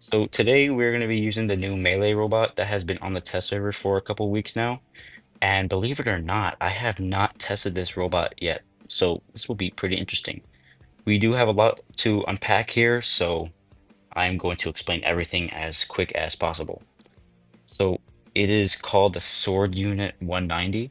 So today we're going to be using the new Melee robot that has been on the test server for a couple weeks now. And believe it or not, I have not tested this robot yet. So this will be pretty interesting. We do have a lot to unpack here, so I'm going to explain everything as quick as possible. So it is called the Sword Unit 190.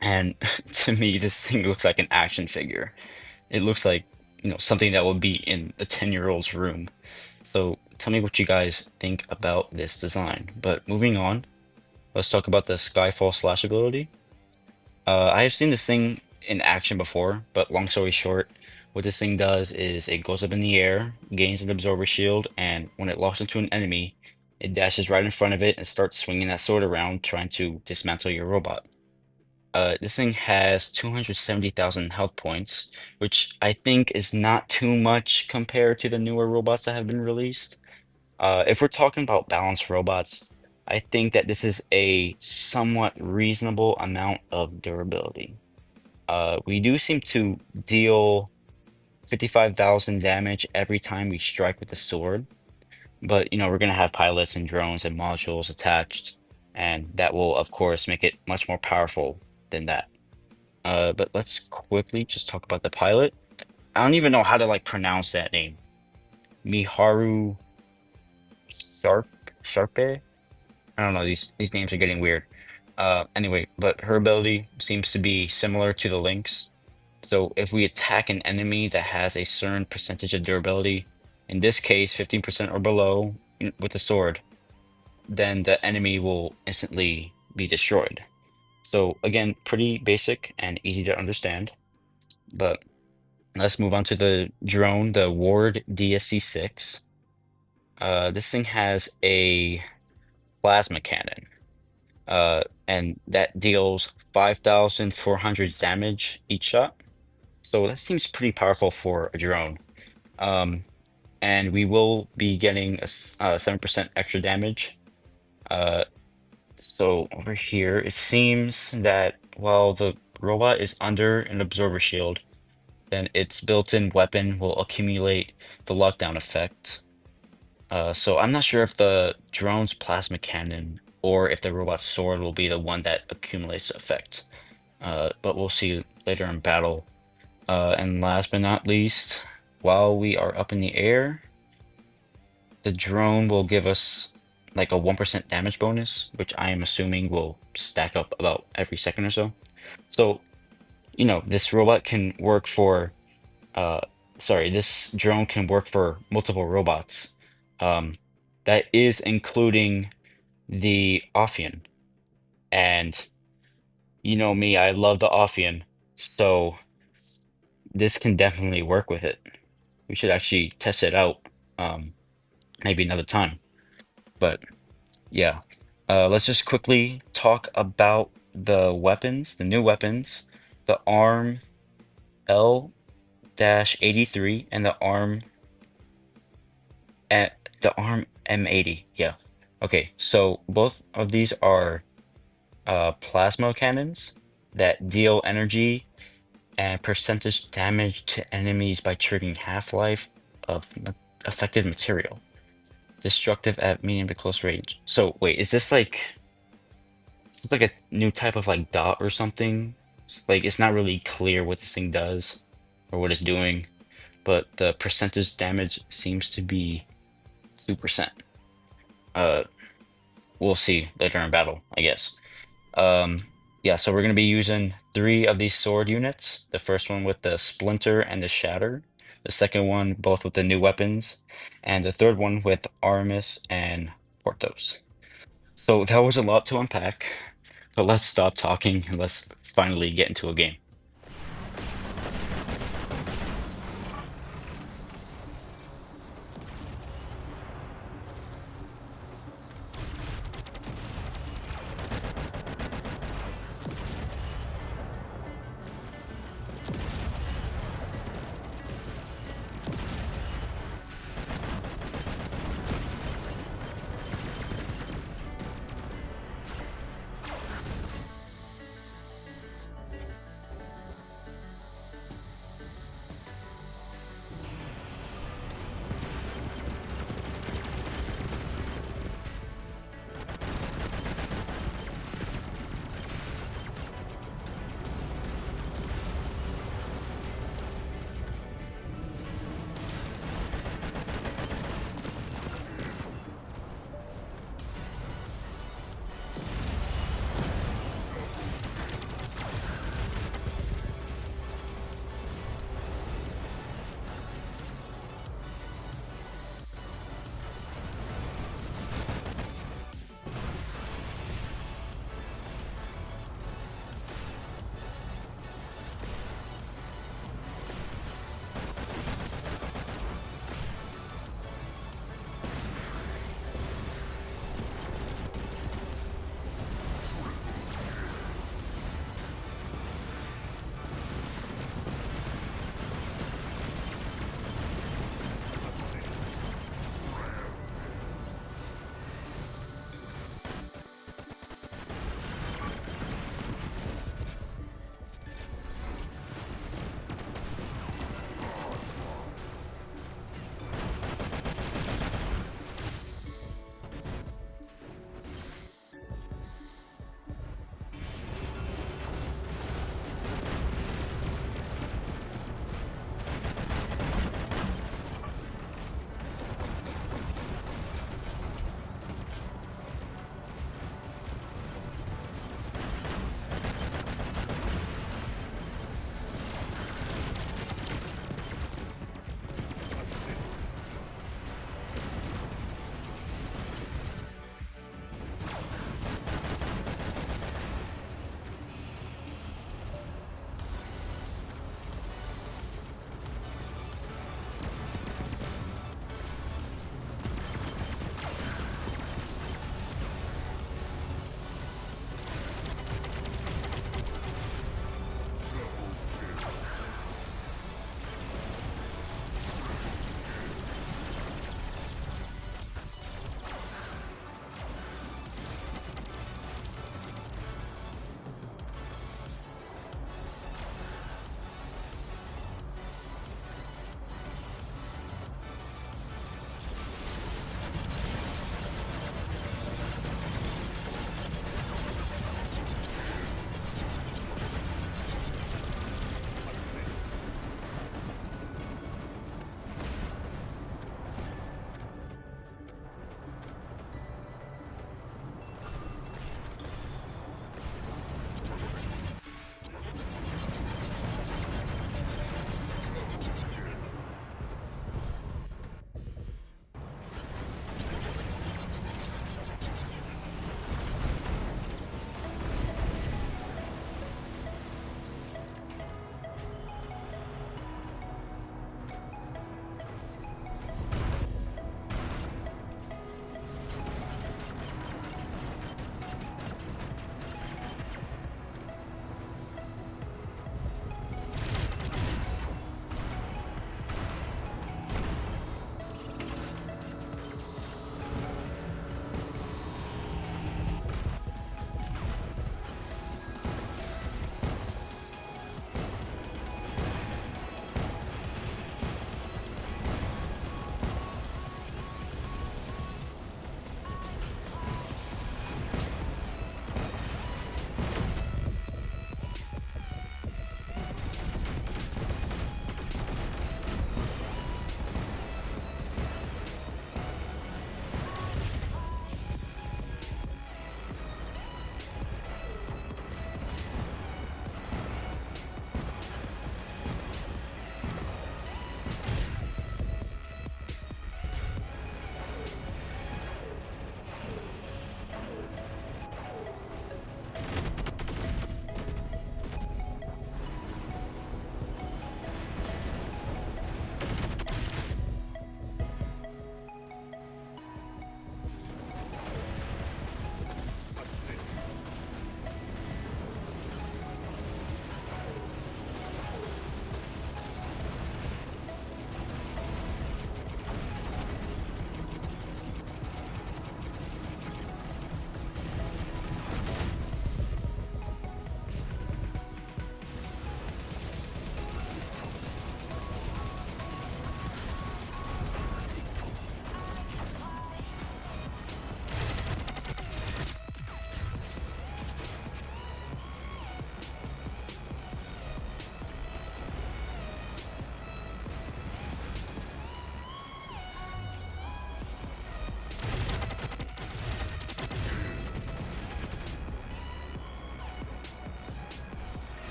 And to me, this thing looks like an action figure. It looks like, something that would be in a 10-year-old's room. So tell me what you guys think about this design. But moving on, let's talk about the Skyfall slash ability. I have seen this thing in action before, but long story short, what this thing does is it goes up in the air, gains an absorber shield, and when it locks into an enemy, it dashes right in front of it and starts swinging that sword around, trying to dismantle your robot. This thing has 270,000 health points, which I think is not too much compared to the newer robots that have been released. If we're talking about balanced robots, I think that this is a somewhat reasonable amount of durability. We do seem to deal 55,000 damage every time we strike with the sword, but we're gonna have pilots and drones and modules attached, and that will, of course, make it much more powerful than that. But let's quickly just talk about the pilot. I don't even know how to pronounce that name. Miharu Sharp Sharpe? I don't know, these names are getting weird. Anyway, but her ability seems to be similar to the Lynx. So if we attack an enemy that has a certain percentage of durability, in this case 15% or below with the sword, then the enemy will instantly be destroyed. So again, pretty basic and easy to understand. But let's move on to the drone, the Ward DSC-6. This thing has a plasma cannon. And that deals 5,400 damage each shot. So that seems pretty powerful for a drone. Um, and we will be getting a 7% extra damage. Uh, so over here, it seems that while the robot is under an absorber shield, then its built-in weapon will accumulate the lockdown effect. So I'm not sure if the drone's plasma cannon or if the robot's sword will be the one that accumulates the effect. But we'll see later in battle. And last but not least, while we are up in the air, the drone will give us like a 1% damage bonus, which I am assuming will stack up about every second or so. So, this robot can work for, uh, sorry, this drone can work for multiple robots. Um, that is including the Ophion. And you know me, I love the Ophion. So this can definitely work with it. We should actually test it out um, maybe another time. But yeah, let's just quickly talk about the weapons, the new weapons, the ARM L-83 and the ARM M80. Yeah. Okay, so both of these are plasma cannons that deal energy and percentage damage to enemies by triggering half-life of affected material. Destructive at medium to close range. So wait, is this like a new type of dot or something? Like it's not really clear what this thing does or what it's doing, but the percentage damage seems to be 2%. Uh, we'll see later in battle, I guess. Um, yeah, so we're gonna be using three of these sword units. The first one with the Splinter and the Shatter. The second one both with the new weapons, and the third one with Aramis and Porthos. So that was a lot to unpack, but let's stop talking and let's finally get into a game.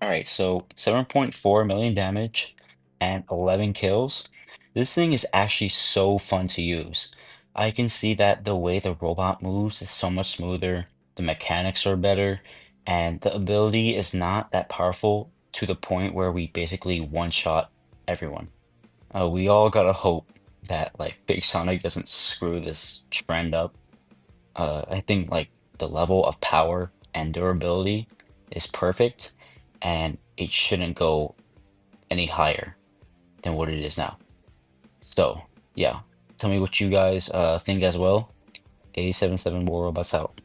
All right, so 7.4 million damage and 11 kills. This thing is actually so fun to use. I can see that the way the robot moves is so much smoother, the mechanics are better, and the ability is not that powerful to the point where we basically one-shot everyone. We all gotta hope that like Big Sonic doesn't screw this trend up. I think like the level of power and durability is perfect, and it shouldn't go any higher than what it is now. So, yeah, tell me what you guys think as well. A77 War Robots out.